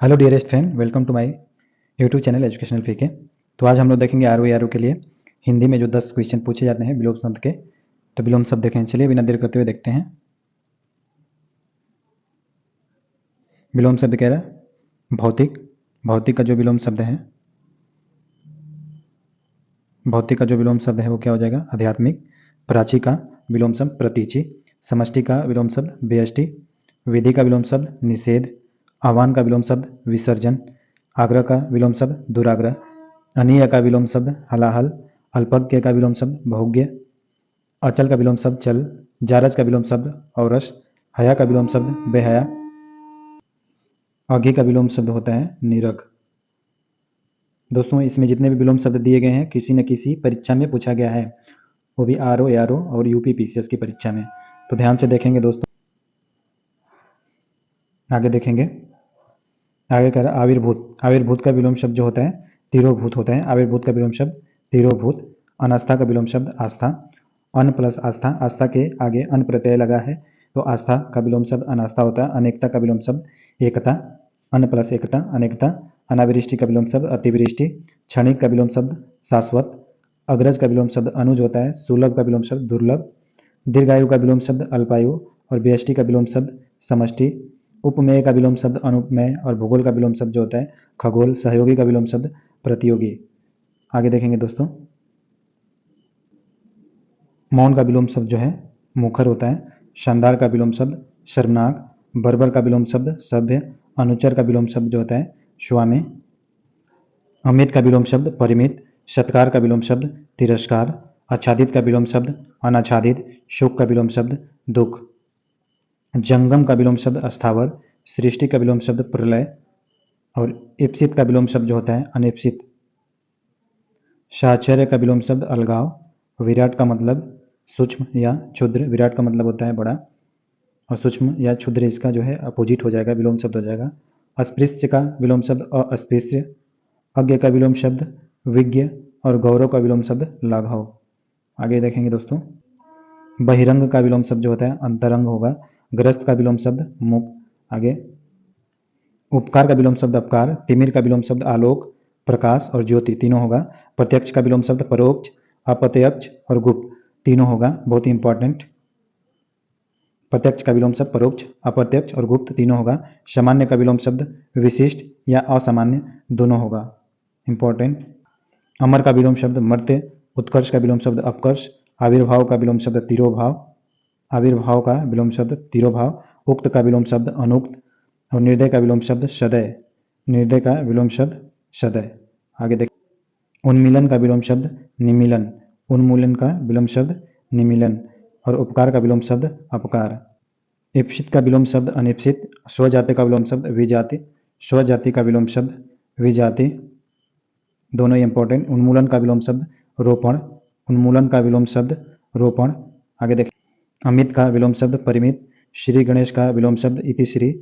Hello dearest friend, welcome to my YouTube channel educational फीके। तो आज हम लोग देखेंगे आर ओ के लिए हिंदी में जो 10 क्वेश्चन पूछे जाते हैं विलोम शब्द के। तो विलोम शब्द देखें, चलिए बिना देर करते हुए देखते हैं। विलोम शब्द कह रहा है भौतिक। भौतिक का जो विलोम शब्द है, भौतिक का जो विलोम शब्द है वो क्या हो जाएगा? आध्यात्मिक। प्राची का विलोम शब्द प्रतीचि। समष्टि का विलोम शब्द व्यष्टि। विधि का विलोम शब्द निषेध। आह्वान का विलोम शब्द विसर्जन। आग्रह का विलोम शब्द दुराग्रह। अनीय का विलोम शब्द हलाहल। अल्पज्ञ का विलोम शब्द बहुज्ञ। अचल का विलोम शब्द चल। जारज का विलोम शब्द औरस। हया का विलोम शब्द बेहया। अघी का विलोम शब्द होता है निरग। दोस्तों, इसमें जितने भी विलोम शब्द दिए गए हैं किसी न किसी परीक्षा में पूछा गया है, वो भी आर ओ और यूपी पीसीएस की परीक्षा में। तो ध्यान से देखेंगे दोस्तों। आगे देखेंगे, आगे कह रहा आविर्भूत। आविर्भूत का विलोम शब्द जो होता है तिरोभूत होता है। आविर्भूत का विलोम शब्द तिरोभूत। अनास्था का विलोम शब्द आस्था। अन प्लस आस्था, आस्था के आगे अन प्रत्यय लगा है तो आस्था का विलोम शब्द अनास्था होता है। अनेकता का विलोम शब्द एकता। अन प्लस एकता अनेकता। अनावृष्टि का विलोम शब्द अतिवृष्टि। क्षणिक का विलोम शब्द शाश्वत। अग्रज का विलोम शब्द अनुज होता है। सुलभ का विलोम शब्द दुर्लभ। दीर्घायु का विलोम शब्द अल्पायु और व्यष्टि का विलोम शब्द समष्टि। उपमेय का विलोम शब्द अनुपमेय और भूगोल का विलोम शब्द जो होता है खगोल। सहयोगी का विलोम शब्द प्रतियोगी। आगे देखेंगे दोस्तों, मौन का विलोम शब्द जो है मुखर होता है। शानदार का विलोम शब्द शर्मनाक। बर्बर का विलोम शब्द सभ्य। अनुचर का विलोम शब्द जो होता है स्वामी। अमित का विलोम शब्द परिमित। सत्कार का विलोम शब्द तिरस्कार। आच्छादित का विलोम शब्द अनाच्छादित। शोक का विलोम शब्द दुख। जंगम का विलोम शब्द अस्थावर। सृष्टि का विलोम शब्द प्रलय और इप्सित का विलोम शब्द जो होता है अनिप्सित। साहचर्य का विलोम शब्द अलगाव। विराट का मतलब सूक्ष्म या क्षुद्र। विराट का मतलब होता है बड़ा और सूक्ष्म या क्षुद्र इसका जो है अपोजिट हो जाएगा, विलोम शब्द हो जाएगा। अस्पृश्य का विलोम शब्द अस्पृश्य। अज्ञ का विलोम शब्द विज्ञ और गौरव का विलोम शब्द लाघव। आगे देखेंगे दोस्तों, बहिरंग का विलोम शब्द जो होता है अंतरंग होगा। ग्रस्त का विलोम शब्द मुक्त। आगे उपकार का विलोम शब्द अपकार। तिमिर का विलोम शब्द आलोक, प्रकाश और ज्योति तीनों होगा। प्रत्यक्ष का विलोम शब्द परोक्ष, अप्रत्यक्ष और गुप्त तीनों होगा, बहुत ही इंपॉर्टेंट। प्रत्यक्ष का विलोम शब्द परोक्ष, अप्रत्यक्ष और गुप्त तीनों होगा। सामान्य का विलोम शब्द विशिष्ट या असामान्य दोनों होगा, इंपॉर्टेंट। अमर का विलोम शब्द मर्त्य। उत्कर्ष का विलोम शब्द अपकर्ष। आविर्भाव का विलोम शब्द तिरोभाव। आविर्भाव का विलोम शब्द तिरोभाव। उक्त का विलोम शब्द अनुक्त और निर्दय का विलोम शब्द सदय। निर्दय का विलोम शब्द सदय। आगे देख, उन्मीलन का विलोम शब्द निमीलन। उन्मूलन का विलोम शब्द निमीलन और उपकार का विलोम शब्द अपकार। इप्सित का विलोम शब्द अनिप्सित। स्वजाति का विलोम शब्द विजाति। स्वजाति का विलोम शब्द विजाति, दोनों ही इंपॉर्टेंट। उन्मूलन का विलोम शब्द रोपण। उन्मूलन का विलोम शब्द रोपण। आगे देखें, अमित का विलोम शब्द परिमित। श्री गणेश का विलोम शब्द इतिश्री।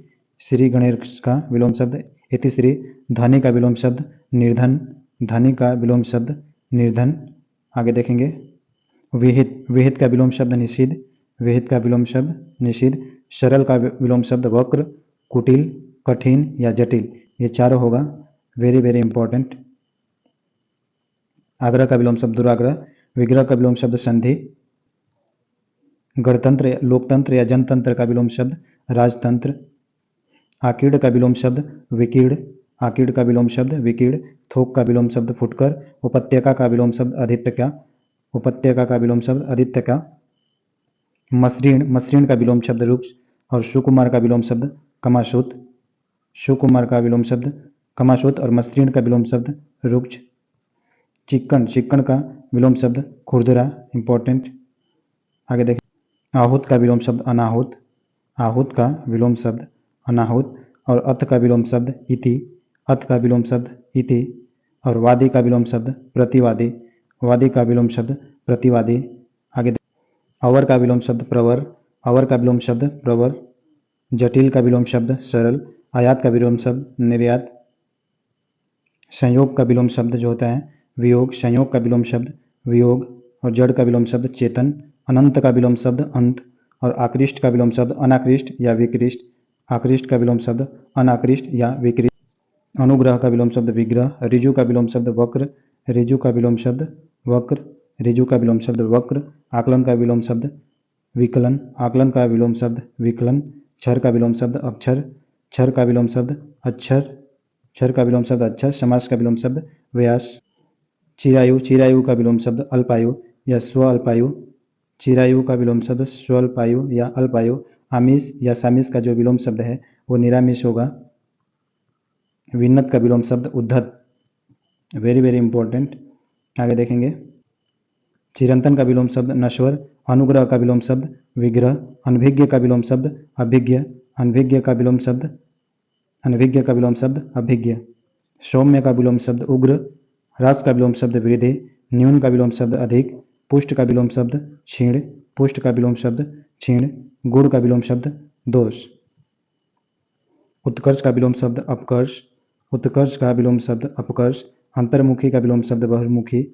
श्री गणेश का विलोम शब्द इतिश्री। धनी का विलोम शब्द निर्धन। धनी का विलोम शब्द निर्धन। आगे देखेंगे, विहित। विहित का विलोम शब्द निषिद्ध। विहित का विलोम शब्द निषिद्ध। सरल का विलोम शब्द वक्र, कुटिल, कठिन या जटिल, ये चारों होगा, वेरी वेरी इंपॉर्टेंट। आग्रह का विलोम शब्द दुराग्रह। विग्रह का विलोम शब्द संधि। गणतंत्र, लोकतंत्र या जनतंत्र का विलोम शब्द राजतंत्र। आकीर्ण का विलोम शब्द विकीर्ण। आकीर्ण का विलोम शब्द विकीर्ण। थोक का विलोम शब्द फुटकर। उपत्यका का विलोम शब्द अधित्यका। उपत्यका का विलोम शब्द अधित्यका। मसृण, मसृण का विलोम शब्द रुक्ष और सुकुमार का विलोम शब्द कमाशुत। सुकुमार का विलोम शब्द कमाशुत और मसृण का विलोम शब्द रुक्ष। चिक्कन, चिक्कन का विलोम शब्द खुरदरा, इंपॉर्टेंट। आगे देखें, आहूत का विलोम शब्द अनाहूत। आहूत का विलोम शब्द अनाहूत और अथ का विलोम शब्द इति। अथ का विलोम शब्द इति और वादी का विलोम शब्द प्रतिवादी। वादी का विलोम शब्द प्रतिवादी। आगे अवर का विलोम शब्द प्रवर। अवर का विलोम शब्द प्रवर। जटिल का विलोम शब्द सरल। आयात का विलोम शब्द निर्यात। संयोग का विलोम शब्द जो होता है वियोग। संयोग का विलोम शब्द वियोग और जड़ का विलोम शब्द चेतन। अनंत का विलोम शब्द अंत और आकृष्ट का विलोम शब्द अनाकृष्ट या विकृष्ट। आकृष्ट का विलोम शब्द अनाकृष्ट या विकृष्ट। अनुग्रह का विलोम शब्द विग्रह, ऋजु का विलोम शब्द वक्र, ऋजु का विलोम शब्द वक्र, ऋजु का विलोम शब्द वक्र, आकलन का विलोम शब्द विकलन, आकलन का विलोम शब्द विकलन, क्षर का विलोम शब्द अक्षर, क्षर का विलोम शब्द अक्षर, क्षर का विलोम शब्द अक्षर, समास का विलोम शब्द व्यास, चिरायु, चिरायु का विलोम शब्द अल्पायु या स्वअल्पायु, चिरायु का विलोम शब्द स्वल्पायु या अल्पायु, आमिष या सामिष का जो विलोम शब्द है वो निरामिष होगा, विन्नत का विलोम शब्द उद्धत, वेरी वेरी इंपॉर्टेंट। आगे देखेंगे, चिरंतन का विलोम शब्द नश्वर, अनुग्रह का विलोम शब्द विग्रह, अनभिज्ञ का विलोम शब्द अभिज्ञ, अनभिज्ञ का विलोम शब्द अनभिज्ञ का विलोम शब्द अभिज्ञ, सौम्य का विलोम शब्द उग्र, ह्रास का विलोम शब्द वृद्धि, न्यून का विलोम शब्द अधिक, पुष्ट का विलोम शब्द क्षीण, पुष्ट का विलोम शब्द क्षीण, गुण का विलोम शब्द दोष, उत्कर्ष का विलोम शब्द अपकर्ष, उत्कर्ष का विलोम शब्द अपकर्ष, अंतर्मुखी का विलोम शब्द बहिर्मुखी,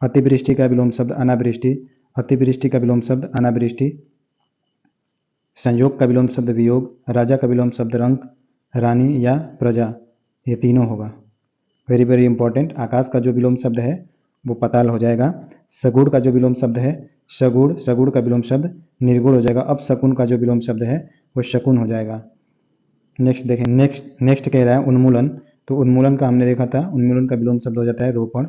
अतिवृष्टि का विलोम शब्द अनावृष्टि, अतिवृष्टि का विलोम शब्द अनावृष्टि, संयोग का विलोम शब्द वियोग, राजा का विलोम शब्द रंक, रानी या प्रजा, ये तीनों होगा। Very very important. आकाश का जो विलोम शब्द है वो पताल हो जाएगा। सगुण का जो विलोम शब्द है सगुण, सगुण का विलोम शब्द निर्गुण हो जाएगा। अब शकुन का जो विलोम शब्द है वो शकुन हो जाएगा। नेक्स्ट देखें, नेक्स्ट कह रहा है उन्मूलन। तो उन्मूलन का हमने देखा था, उन्मूलन का विलोम शब्द हो जाता है रोपण।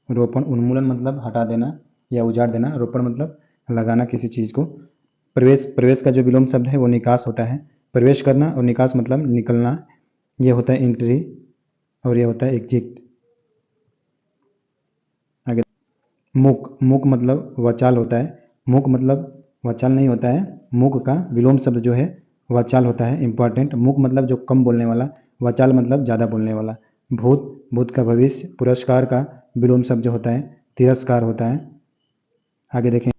रोपण, उन्मूलन मतलब हटा देना या उजाड़ देना, रोपण मतलब लगाना किसी चीज़ को। प्रवेश, प्रवेश का जो विलोम शब्द है वो निकास होता है। प्रवेश करना और निकास मतलब निकलना, ये होता है एंट्री और ये होता है एग्जिट। आगे, मुक, मुक मतलब वचाल होता है। मुक मतलब वचाल नहीं होता है, मुक का विलोम शब्द जो है वचाल होता है। इंपॉर्टेंट, मुक मतलब जो कम बोलने वाला, वचाल मतलब ज़्यादा बोलने वाला। भूत, भूत का भविष्य। पुरस्कार का विलोम शब्द जो होता है तिरस्कार होता है। आगे देखें,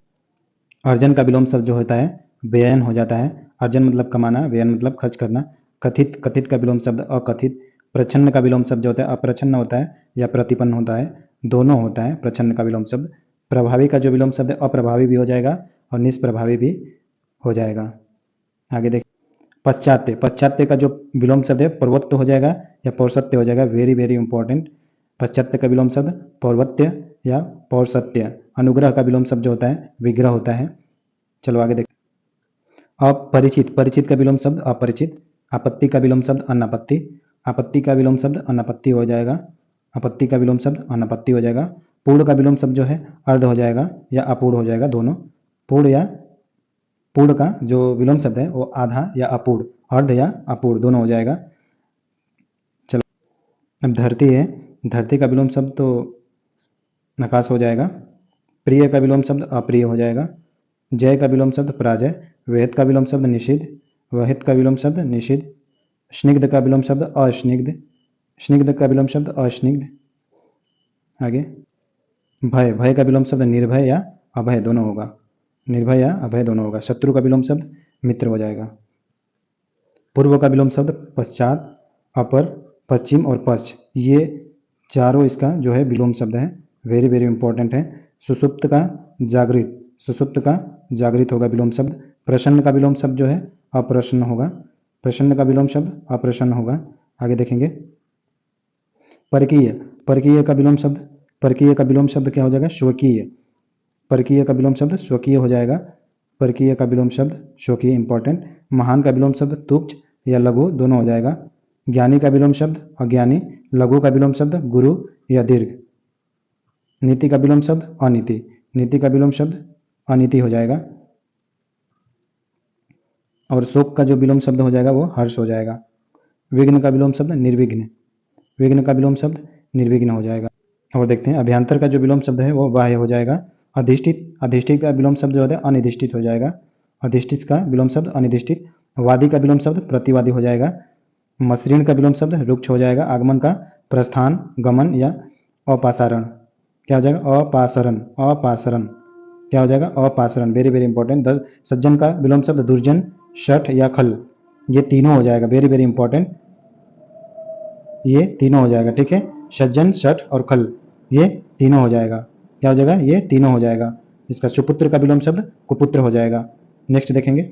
अर्जन का विलोम शब्द जो होता है व्ययन हो जाता है। अर्जन मतलब कमाना, व्ययन मतलब खर्च करना। कथित, कथित का विलोम शब्द अकथित। प्रच्छन्न का विलोम शब्द जो होता है अप्रच्छन्न होता है या प्रतिपन्न होता है, दोनों होता है प्रच्छन्न का विलोम शब्द। प्रभावी का जो विलोम शब्द है अप्रभावी भी हो जाएगा और निष्प्रभावी भी हो जाएगा। आगे देखें, पश्चात्य, पश्चात्य का जो विलोम शब्द है प्रवत्त हो जाएगा या पौर्षत्य हो जाएगा। Very very important. पश्चात्य का विलोम शब्द पौर्वत्य या पौर्षत्य। अनुग्रह का विलोम शब्द जो होता है विग्रह होता है। चलो आगे देखें, अपरिचित, परिचित का विलोम शब्द अपरिचित। आपत्ति का विलोम शब्द अनापत्ति। आपत्ति का विलोम शब्द अनापत्ति हो जाएगा। आपत्ति का विलोम शब्द अनापत्ति हो जाएगा। पूर्ण का विलोम शब्द जो है अर्ध हो जाएगा या अपूर्ण हो जाएगा, दोनों। पूर्ण या पूर्ण का जो विलोम शब्द है वो आधा या अपूर्ण, अर्ध या अपूर्ण दोनों हो जाएगा। चलो, अब धरती है, धरती का विलोम शब्द तो नकाश हो जाएगा। प्रिय का विलोम शब्द अप्रिय हो जाएगा। जय का विलोम शब्द पराजय। वेद का विलोम शब्द निषिद्ध। वहित का विलोम शब्द निषिद्ध। स्निग्ध का विलोम शब्द अस्निग्ध। स्निग्ध का विलोम शब्द अस्निग्ध। आगे, भय, भय का विलोम शब्द निर्भय या अभय दोनों होगा। निर्भय या अभय दोनों होगा। शत्रु का विलोम शब्द मित्र हो जाएगा। पूर्व का विलोम शब्द पश्चात, अपर, पश्चिम और पश्च, ये चारों इसका जो है विलोम शब्द है। वेरी वेरी इंपॉर्टेंट है। सुसुप्त का जागृत, सुसुप्त का जागृत होगा विलोम शब्द। प्रसन्न का विलोम शब्द जो है अप्रसन्न होगा। प्रसन्न का विलोम शब्द अप्रसन्न होगा। आगे देखेंगे, परकीय, परकीय का विलोम शब्द, परकीय का विलोम शब्द क्या हो जाएगा स्वकीय। परकीय का विलोम शब्द स्वकीय हो जाएगा। परकीय का विलोम शब्द स्वकीय, इंपॉर्टेंट। महान का विलोम शब्द तुच्छ या लघु दोनों हो जाएगा। ज्ञानी का विलोम शब्द अज्ञानी। लघु का विलोम शब्द गुरु या दीर्घ। नीति का विलोम शब्द अनीति। नीति का विलोम शब्द अनीति हो जाएगा। और शोक का जो विलोम शब्द हो जाएगा वो हर्ष हो जाएगा। विघ्न का विलोम शब्द निर्विघ्न। विघ्न का विलोम शब्द निर्विघ्न हो जाएगा। और देखते हैं, अभ्यंतर का जो विलोम शब्द है वो बाह्य हो जाएगा। अधिष्ठित, अधिष्ठित का विलोम शब्द जो होता है अनिधिष्ठित हो जाएगा। अधिष्ठित का विलोम शब्द अनिधिष्ठित। वादी का विलोम शब्द प्रतिवादी हो जाएगा। मसृण का विलोम शब्द रुक्ष हो जाएगा। आगमन का प्रस्थान, गमन या अपासारण क्या हो जाएगा अपासरण। अपासरण क्या हो जाएगा अपासरण। Very very important. सज्जन का विलोम शब्द दुर्जन, शठ या खल, ये तीनों हो जाएगा। वेरी वेरी इंपॉर्टेंट, ये तीनों हो जाएगा। ठीक है, सज्जन, शठ और खल ये तीनों हो जाएगा। क्या हो जाएगा ये तीनों हो जाएगा। इसका सुपुत्र का विलोम शब्द कुपुत्र हो जाएगा। नेक्स्ट देखेंगे,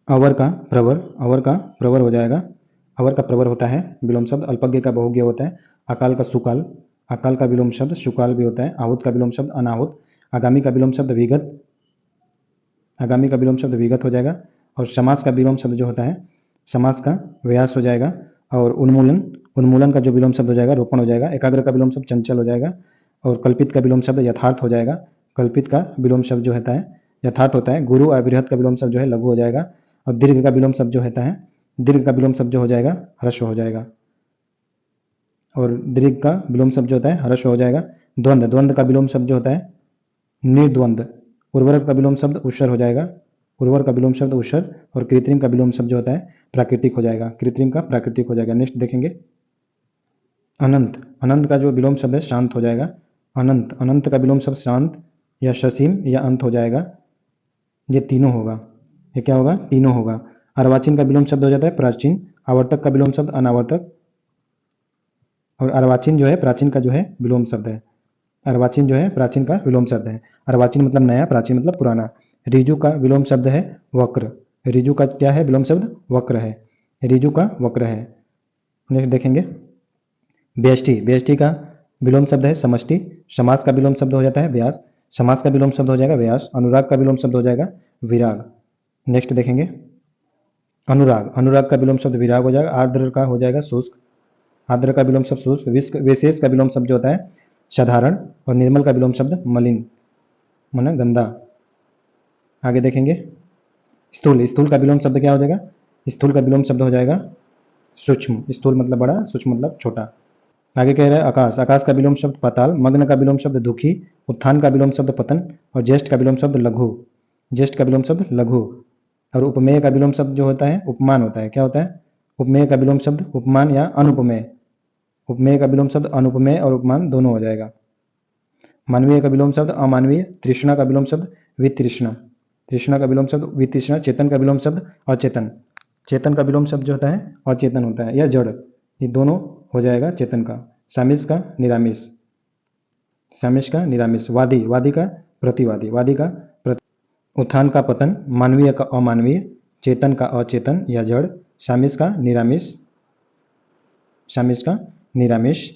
अवर का प्रवर, अवर का प्रवर हो जाएगा। अवर का प्रवर होता है विलोम शब्द, अल्पज्ञ का बहुज्ञ होता है, अकाल का सुकाल, अकाल का विलोम शब्द सुकाल भी होता है, आहूत का विलोम शब्द अनाहुत, आगामी का विलोम शब्द विगत, आगामी का विलोम शब्द विगत हो जाएगा, और समास का विलोम शब्द जो होता है समास का व्यास हो जाएगा, और उन्मूलन, उन्मूलन का जो विलोम शब्द हो जाएगा रोपण हो जाएगा, एकाग्र का विलोम शब्द चंचल हो जाएगा, और कल्पित का विलोम शब्द यथार्थ हो जाएगा, कल्पित का विलोम शब्द जो होता है यथार्थ होता है, गुरु और बृहत का विलोम शब्द जो है लघु हो जाएगा, और दीर्घ का विलोम शब्द जो होता है, दीर्घ का विलोम शब्द जो हो जाएगा ह्रस्व हो जाएगा, और दीर्घ का विलोम शब्द जो होता है ह्रस्व हो जाएगा। द्वंद्व, द्वंद्व का विलोम शब्द जो होता है निर्द्वंद्व, उर्वरक का विलोम शब्द उषर हो जाएगा, उर्वर का विलोम शब्द उषर, और कृत्रिम का विलोम शब्द जो होता है प्राकृतिक हो जाएगा, कृत्रिम का प्राकृतिक हो जाएगा। नेक्स्ट देखेंगे अनंत, अनंत का जो विलोम शब्द है शांत हो जाएगा, अनंत, अनंत का विलोम शब्द शांत या ससीम या अंत हो जाएगा, ये तीनों होगा, ये क्या होगा तीनों होगा। अर्वाचीन का विलोम शब्द हो जाता है प्राचीन, आवर्तक का विलोम शब्द अनावर्तक, और अर्वाचीन जो है प्राचीन का जो है विलोम शब्द है, अर्वाचीन जो है प्राचीन का विलोम शब्द है, अर्वाचीन मतलब नया, प्राचीन मतलब पुराना। रिजु का विलोम शब्द है वक्र, रिजु का क्या है विलोम शब्द वक्र है, रिजु का वक्र है। नेक्स्ट देखेंगे व्यष्टि, व्यष्टि का विलोम शब्द है समष्टि, समास का विलोम शब्द हो जाता है व्यास, समास का विलोम शब्द हो जाएगा व्यास, अनुराग का विलोम शब्द हो जाएगा विराग। नेक्स्ट देखेंगे अनुराग, अनुराग का विलोम शब्द विराग हो जाएगा, आर्द्र का हो जाएगा शुष्क, आर्द्र का विलोम शब्द शुष्क, विशेष का विलोम शब्द जो होता है साधारण, और निर्मल का विलोम शब्द मलिन माना गंदा। आगे देखेंगे स्थूल, स्थूल का विलोम शब्द क्या हो जाएगा, स्थूल का विलोम शब्द हो जाएगा सूक्ष्म, स्थूल मतलब बड़ा, सूक्ष्म मतलब छोटा। आगे कह रहा है आकाश, आकाश का विलोम शब्द पाताल, मग्न का विलोम शब्द दुखी, उत्थान का विलोम शब्द पतन, और ज्येष्ठ का विलोम शब्द लघु, ज्येष्ठ का विलोम शब्द लघु, और उपमेय का विलोम शब्द जो होता है उपमान होता है, क्या होता है उपमेय का विलोम शब्द उपमान या अनुपमेय, उपमेय का विलोम शब्द अनुपमेय और उपमान दोनों हो जाएगा। मानवीय का विलोम शब्द अमानवीय, तृष्णा का विलोम शब्द वितृष्णा, तृष्णा का विलोम शब्द वितृष्णा, चेतन का विलोम शब्द अचेतन, चेतन का विलोम शब्द जो होता है अचेतन होता है या जड़, ये दोनों हो जाएगा चेतन का। सामिस का निरामिष, सामिस का निरामिष, वादी, वादी का प्रतिवादी, वादी का उत्थान का पतन, मानवीय का अमानवीय, चेतन का अचेतन या जड़, सामिस का निरामिष, सामिस का निरामिष।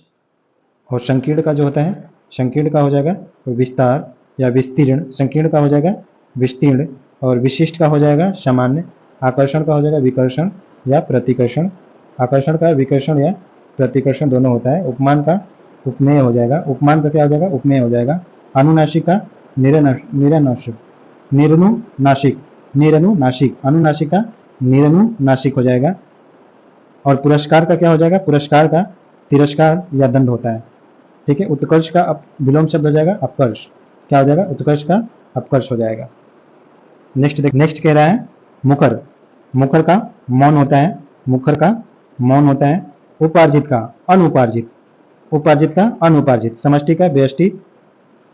और संकीर्ण का जो होता है, संकीर्ण का हो जाएगा विस्तार या विस्तीर्ण, संकीर्ण का हो जाएगा विस्तीर्ण, और विशिष्ट का हो जाएगा सामान्य, आकर्षण का हो जाएगा विकर्षण या प्रतिकर्षण, आकर्षण का विकर्षण या प्रतिकर्षण दोनों होता है। उपमान का उपमेय हो जाएगा, उपमान का क्या हो जाएगा उपमेय हो जाएगा। अनुनासिक का निरनाशिक, निरनुनाशिक, निरनुनाशिक, अनुनासिक का निरनुनाशिक हो जाएगा। और पुरस्कार का क्या हो जाएगा, पुरस्कार का तिरस्कार या दंड होता है, ठीक है। उत्कर्ष का विलोम शब्द हो जाएगा अपकर्ष, क्या हो जाएगा उत्कर्ष का अपकर्ष हो जाएगा। नेक्स्ट कह रहा है मुखर, मुखर का मौन होता है, मुखर का मौन होता है। उपार्जित का अनुपार्जित, उपार्जित का अनुपार्जित, समष्टि का व्यष्टि,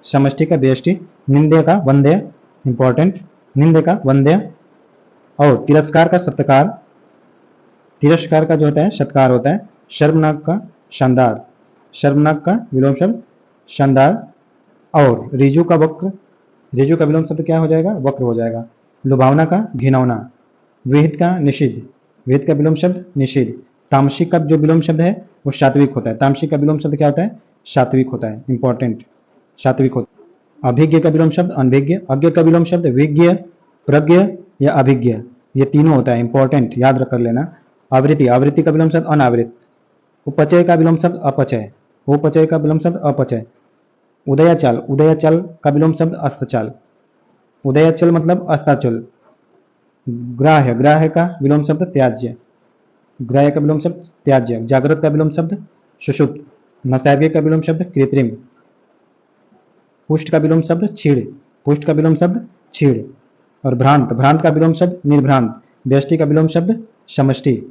समष्टि का व्यष्टि, निंदे का वंद्य, इंपॉर्टेंट, निंदे का वंद्य। और तिरस्कार का सत्कार, तिरस्कार का जो होता है सत्कार होता है। शर्मनाक का शानदार, शर्मनाक का विलोम शब्द शानदार। और रिजु का वक्र, रिजु का विलोम शब्द क्या हो जाएगा वक्र हो जाएगा। लुभावना का घिनौना, विहित का निषिद्ध, विहित का विलोम शब्द निषिद्ध। तामसिक का जो विलोम शब्द है वो सात्विक होता है, तामसिक का विलोम शब्द क्या होता है सात्विक होता है, इंपॉर्टेंट, सात्विक होता है। अभिज्ञ का विलोम शब्द अनभिज्ञ, अज्ञ का विलोम शब्द विज्ञ, प्रज्ञ या अभिज्ञ, ये तीनों होता है, इंपॉर्टेंट, याद रख कर लेना। आवृत्ति, आवृत्ति का विलोम शब्द अनावृत। उपचय का विलोम शब्द अपचय, उपचय का विलोम शब्द अपचय। उदयाचल, उदयाचल का विलोम शब्द अस्तचाल, उदयाचल मतलब अस्ताचल। ग्राह्य, ग्राह्य का विलोम शब्द त्याज्य, ग्राह्य का विलोम शब्द त्याज्य। जागृत का विलोम शब्द सुषुप्त। नैसर्गिक का विलोम शब्द कृत्रिम। पुष्ट का विलोम शब्द छीड़, पुष्ट का विलोम शब्द छीड़। और भ्रांत, भ्रांत का विलोम शब्द निर्भ्रांत। व्यष्टि का विलोम शब्द समष्टि।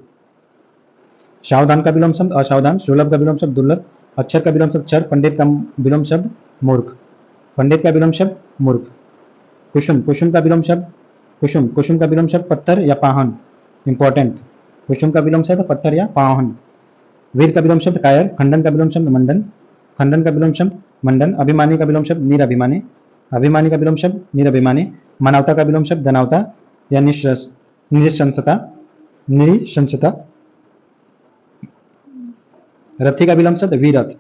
सावधान का विलोम शब्द असावधान। सुलभ का विलोम शब्द दुर्लभ। अक्षर का विलोम शब्द क्षर। पंडित का विलोम शब्द मूर्ख, पंडित का विलोम शब्द मूर्ख। कुसुम, कुसुम का विलोम शब्द कुसुम, कुसुम का विलोम शब्द पत्थर या पाहन, इंपॉर्टेंट, कुसुम का विलोम शब्द पत्थर या पाहन। वीर का विलोम शब्द कायर। खंडन का विलोम शब्द मंडन, खंडन का विलोम शब्द मंडन। अभिमानी का विलोम शब्द निराभिमानी, अभिमानी का विलोम शब्द निराभिमानी। मानवता का विलोम शब्द धनवता या निशंसता, निशंसता। रथी का विलोम शब्द वीरथ,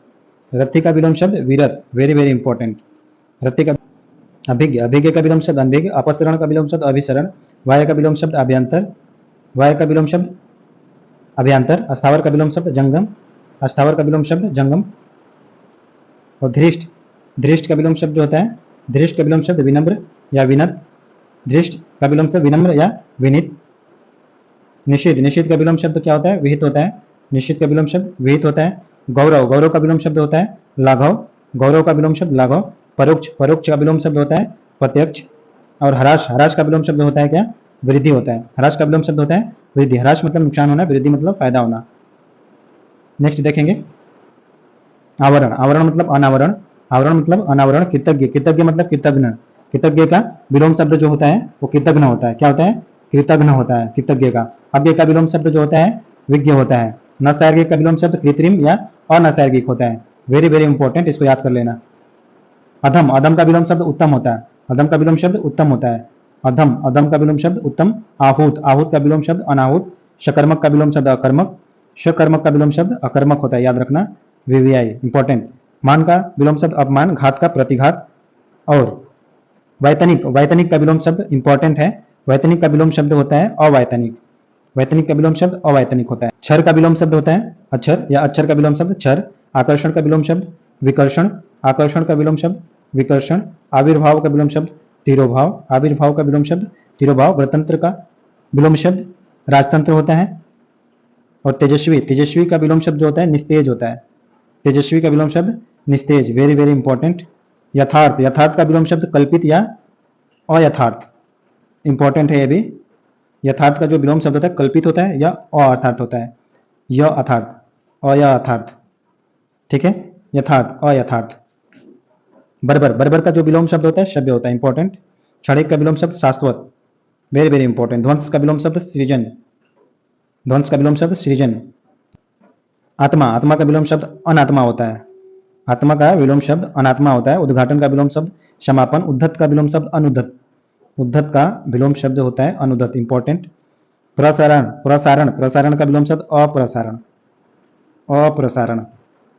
रथी का विलोम शब्द वीरथ, वेरी वेरी इंपॉर्टेंट। रथी का अभिज्ञ, अभिज्ञ का विलोम शब्द अनभिज्ञ, अपसरण का विलोम शब्द अभिसरण, वाय का विलोम शब्द अभ्यंतर, वाय का विलोम शब्द अभ्यंतर, अस्थावर का विलोम शब्द जंगम, अस्थावर का विलोम शब्द जंगम। और धृष्ट, धृष्ट का विलोम शब्द जो होता है, धृष्ट का विलोम शब्द विनम्र या विनत, धृष्ट का विलोम शब्द विनम्र या विनित। निषिद्ध, निषिद्ध का विलोम शब्द क्या होता है, विहित होता है, निषिद्ध का विलोम शब्द विहित होता है। गौरव, गौरव का विलोम शब्द होता है लाघव, गौरव का विलोम शब्द लाघव। परोक्ष, परोक्ष का विलोम शब्द होता है प्रत्यक्ष। और हराश, हराश का विलोम शब्द होता है क्या, वृद्धि होता है, हराश का विलोम शब्द होता है वृद्धि। हराश मतलब नुकसान होना, वृद्धि मतलब फायदा होना। नेक्स्ट देखेंगे आवरण, आवरण मतलब अनावरण, आवरण मतलब अनावरण। कृतज्ञ, कृतज्ञ मतलब कृतज्ञ, कृतज्ञ का विलोम शब्द जो होता है वो कृतज्ञ होता है, क्या होता है, कृतज्ञ होता है कृतज्ञ का। अज्ञ का विलोम शब्द जो होता है विज्ञ होता है। नैसर्गिक का विलोम शब्द कृत्रिम या अनैसर्गिक होता है, वेरी वेरी इंपॉर्टेंट, इसको याद कर लेना। अधम, अधम का विलोम शब्द उत्तम होता है, अधम का विलोम शब्द उत्तम होता है। अधम, अधम का विलोम शब्द उत्तम। आहूत, आहूत का विलोम शब्द अनाहूत। शकर्मक का विलोम शब्द अकर्मक, शकर्मक का विलोम शब्द अकर्मक होता है, याद रखना, वीवीआई इंपॉर्टेंट। मान का विलोम शब्द अपमान, घात का प्रतिघात। और वैतनिक, वैतनिक का विलोम शब्द इंपॉर्टेंट है, वैतनिक का विलोम शब्द होता है अवैतनिक, वैतनिक का विलोम शब्द अवैतनिक होता है। क्षर का विलोम शब्द होता है अक्षर या अक्षर का विलोम शब्द क्षर। आकर्षण का विलोम शब्द विकर्षण, आकर्षण का विलोम शब्द विकर्षण। आविर्भाव का विलोम शब्द तिरोभाव, आविर्भाव का विलोम शब्द तिरोभाव। गणतंत्र का विलोम शब्द राजतंत्र होता है। और तेजस्वी, तेजस्वी का विलोम शब्द जो होता है निस्तेज होता है, तेजस्वी का विलोम शब्द निस्तेज, वेरी वेरी इंपॉर्टेंट। यथार्थ, यथार्थ का विलोम शब्द कल्पित या अयथार्थ, इंपॉर्टेंट है ये भी। यथार्थ का जो विलोम शब्द होता है कल्पित होता है या अर्थार्थ होता है, य अर्थार्थ, अया अर्थार्थ, ठीक है, यथार्थ अयथार्थ। बर्बर, बर्बर का जो विलोम शब्द होता है शब्द होता है, इंपॉर्टेंट। क्षणिक का विलोम शब्द शाश्वत, वेरी वेरी इंपॉर्टेंट। ध्वंस का विलोम शब्द सृजन, ध्वंस का विलोम शब्द सृजन। आत्मा, आत्मा का विलोम शब्द अनात्मा होता है, आत्मा का विलोम शब्द अनात्मा होता है। उद्घाटन का विलोम शब्द समापन। उद्धत का विलोम शब्द अनुद्धत, उद्धत का विलोम शब्द होता है अनुद्धत, इंपॉर्टेंट। प्रसारण, प्रसारण, प्रसारण का विलोम शब्द अप्रसारण, अप्रसारण,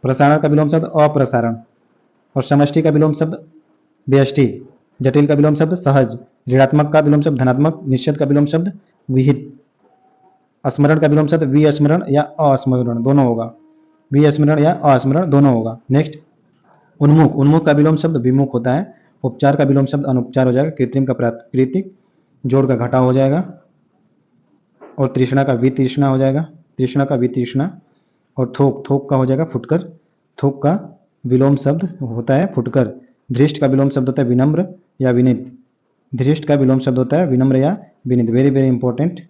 प्रसारण का विलोम शब्द अप्रसारण। और समष्टि का विलोम शब्द व्यष्टि। जटिल का विलोम शब्द सहज। ऋणात्मक का विलोम शब्द धनात्मक। निश्चित का विलोम शब्द विहित। स्मरण का विलोम शब्द विस्मरण या अस्मरण दोनों होगा, विस्मरण या अस्मरण दोनों होगा। नेक्स्ट उन्मुख, उन्मुख का विलोम शब्द विमुख होता है। उपचार का विलोम शब्द अनुपचार हो जाएगा। कृत्रिम का प्राकृतिक, जोड़ का घटा हो जाएगा। और तृष्णा का वितृष्णा हो जाएगा, तृष्णा का वितृष्णा। और थोक, थोक का हो जाएगा फुटकर, थोक का विलोम शब्द होता है फुटकर। धृष्ट का विलोम शब्द होता है विनम्र या विनित, धृष्ट का विलोम शब्द होता है विनम्र या विनित, वेरी वेरी इंपॉर्टेंट।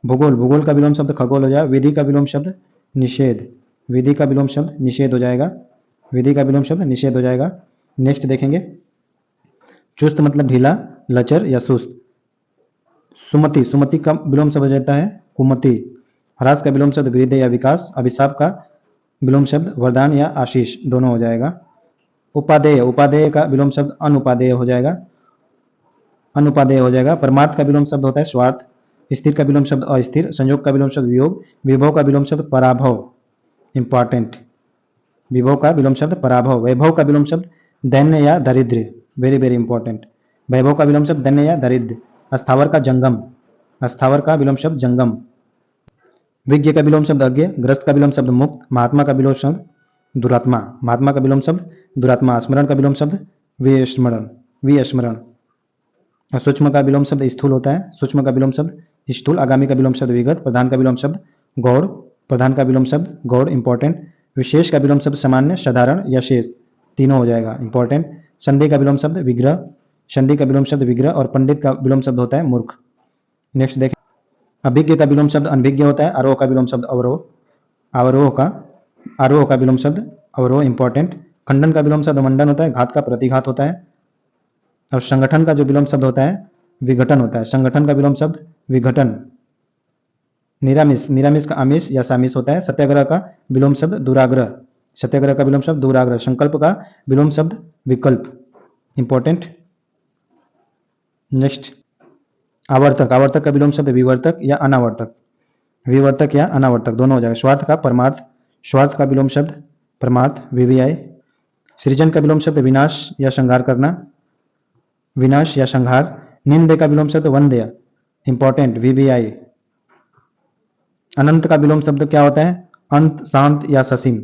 भूगोल, भूगोल का विलोम शब्द खगोल हो जाएगा। विधि का विलोम शब्द निषेध, विधि का विलोम शब्द निषेध हो जाएगा, विधि का विलोम शब्द निषेध हो जाएगा। नेक्स्ट देखेंगे चुस्त मतलब ढीला, लचर या सुस्त। सुमति, सुमति का विलोम शब्द हो जाता है कुमति। ह्रास का विलोम शब्द वृद्धि या विकास। अभिशाप का विलोम शब्द वरदान या आशीष दोनों हो जाएगा। उपादेय, उपादेय का विलोम शब्द अनुपादेय हो जाएगा, अनुपादेय हो जाएगा। परमार्थ का विलोम शब्द होता है स्वार्थ। स्थिर का विलोम शब्द अस्थिर। संयोग का विलोम शब्द वियोग। विभव का विलोम शब्द पराभव, इंपॉर्टेंट, विभव का विलोम शब्द पराभव। वैभव का विलोम शब्द दैन्य या दारिद्र्य, वेरी वेरी इंपॉर्टेंट, वैभव का विलोम शब्द दैन्य या दारिद्र्य। अस्थावर का जंगम, अस्थावर का विलोम शब्द जंगम। विज्ञ का विलोम शब्द अज्ञ। ग्रस्त का विलोम शब्द मुक्त। महात्मा का विलोम शब्द दुरात्मा, महात्मा का विलोम शब्द दुरात्मा। स्मरण का विलोम शब्द विस्मरण, विस्मरण। सूक्ष्म का विलोम शब्द स्थूल होता है, सूक्ष्म का विलोम शब्द स्थूल। आगामी का विलोम शब्द विगत। प्रधान का विलोम शब्द गौड़, प्रधान का विलोम शब्द गौड़, इंपॉर्टेंट। विशेष का विलोम शब्द सामान्य, साधारण या शेष, तीनों हो जाएगा, इंपॉर्टेंट। संधि का विलोम शब्द विग्रह, संधि का विलोम शब्द विग्रह। और पंडित का विलोम शब्द होता है मूर्ख। नेक्स्ट देखें अभिज्ञ का विलोम शब्द अनभिज्ञ होता है। आरोह का विलोम शब्द अवरोह, आरोह का, आरोह का विलोम शब्द अवरोह, इंपॉर्टेंट। खंडन का विलोम शब्द मंडन होता है। घात का प्रतिघात होता है। और संगठन का जो विलोम शब्द होता है विघटन होता है, संगठन का विलोम शब्द विघटन। निरामिष, निरामिष का आमिष या सामिष होता है। सत्याग्रह का विलोम शब्द दुराग्रह, सत्याग्रह का विलोम शब्द दुराग्रह। संकल्प का विलोम शब्द विकल्प, इंपॉर्टेंट। नेक्स्ट आवर्तक, आवर्तक का विलोम शब्द विवर्तक या अनावर्तक, विवर्तक या अनावर्तक दोनों हो जाएगा। स्वार्थ का परमार्थ, स्वार्थ का विलोम शब्द परमार्थ, VVI। सृजन का विलोम शब्द विनाश या संहार करना, विनाश या संहार। निंदे का विलोम शब्द वंद्य, इंपॉर्टेंट, VVI। अनंत का विलोम शब्द क्या होता है? अंत, शांत या ससीम,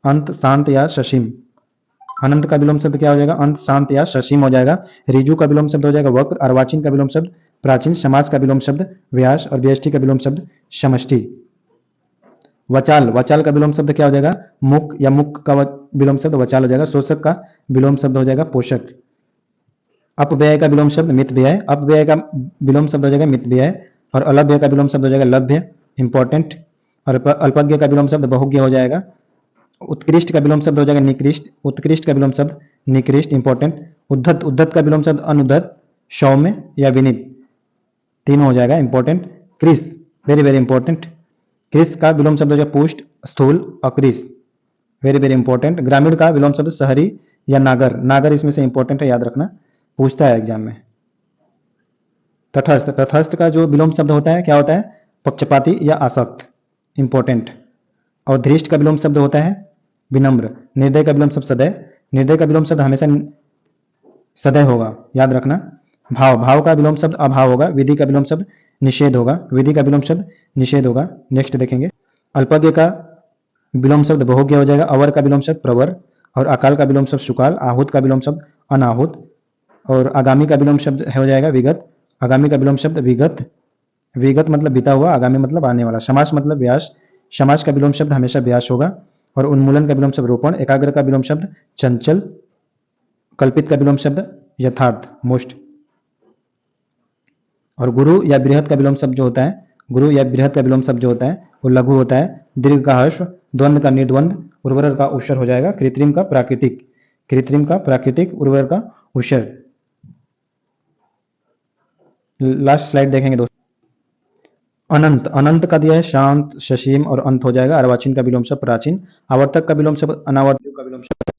अंत, शांत या ससीम। अनंत का विलोम शब्द क्या हो जाएगा? अंत, शांत या ससीम हो जाएगा। ऋजु का विलोम शब्द हो जाएगा वक्र। अर्वाचीन का विलोम शब्द प्राचीन। समास का विलोम शब्द व्यास और व्यष्टि का विलोम शब्द समष्टि। वचाल, वचाल का विलोम शब्द क्या हो जाएगा? मुख या मुख का विलोम शब्द वचाल हो जाएगा। शोषक का विलोम शब्द हो जाएगा पोषक। अपव्यय का विलोम शब्द मितव्यय, अपव्यय का विलोम शब्द हो जाएगा मितव्यय। और अलभ्य का विलोम शब्द हो जाएगा लभ्य, इंपॉर्टेंट। और अल्पज्ञ का विलोम शब्द बहुज्ञ हो जाएगा। उत्कृष्ट का विलोम शब्द हो जाएगा निकृष्ट, उत्कृष्ट का विलोम शब्द निकृष्ट, इंपॉर्टेंट। उद्धत, उद्धत का विलोम शब्द अनुद्धत, सौम्य या विनीत, तीनों हो जाएगा, इंपॉर्टेंट। कृष, वेरी वेरी इंपॉर्टेंट। कृष का विलोम शब्द हो जाएगा पुष्ट, स्थूल, अकृष, वेरी वेरी इंपॉर्टेंट। ग्रामीण का विलोम शब्द शहरी या नागर, नागर इसमें से इंपॉर्टेंट है, याद रखना, पूछता है एग्जाम में। तटस्थ, तटस्थ का जो विलोम शब्द होता है क्या होता है? पक्षपाती या आसक्त, इंपॉर्टेंट। और धृष्ट का विलोम शब्द होता है विनम्र। निर्दय का विलोम शब्द सदैव, निर्दय का विलोम शब्द हमेशा सदैव होगा, याद रखना। भाव, भाव का विलोम शब्द अभाव होगा। विधि का विलोम शब्द निषेध होगा, विधि का विलोम शब्द निषेध होगा। नेक्स्ट देखेंगे। अल्पज्ञ का विलोम शब्द बहुज्ञ हो जाएगा। अवर का विलोम शब्द प्रवर। और अकाल का विलोम शब्द सुकाल। आहूत का विलोम शब्द अनाहुत। और आगामी का विलोम शब्द हो जाएगा विगत। आगामी का विलोम शब्द विगत, विगत मतलब बीता हुआ, आगामी मतलब आने वाला। समास मतलब व्यास, समास का विलोम शब्द हमेशा व्यास होगा। और उन्मूलन का विलोम शब्द रोपण। एकाग्र का विलोम शब्द चंचल। कल्पित का विलोम शब्द यथार्थ, मोस्ट। और गुरु या बृहत का विलोम शब्द जो होता है, गुरु या बृहत का विलोम शब्द जो होता है वो लघु होता है। दीर्घ का हर्ष, द्वंद्व का निर्द्वंद, उर्वर का उषर हो जाएगा। कृत्रिम का प्राकृतिक, कृत्रिम का प्राकृतिक, उर्वर का उषर। लास्ट स्लाइड देखेंगे दोस्तों। अनंत, अनंत का दिया है शांत, ससीम और अंत हो जाएगा। अर्वाचीन का विलोम शब्द प्राचीन। आवर्तक का विलोम शब्द अनावर्तक का विलोम शब्द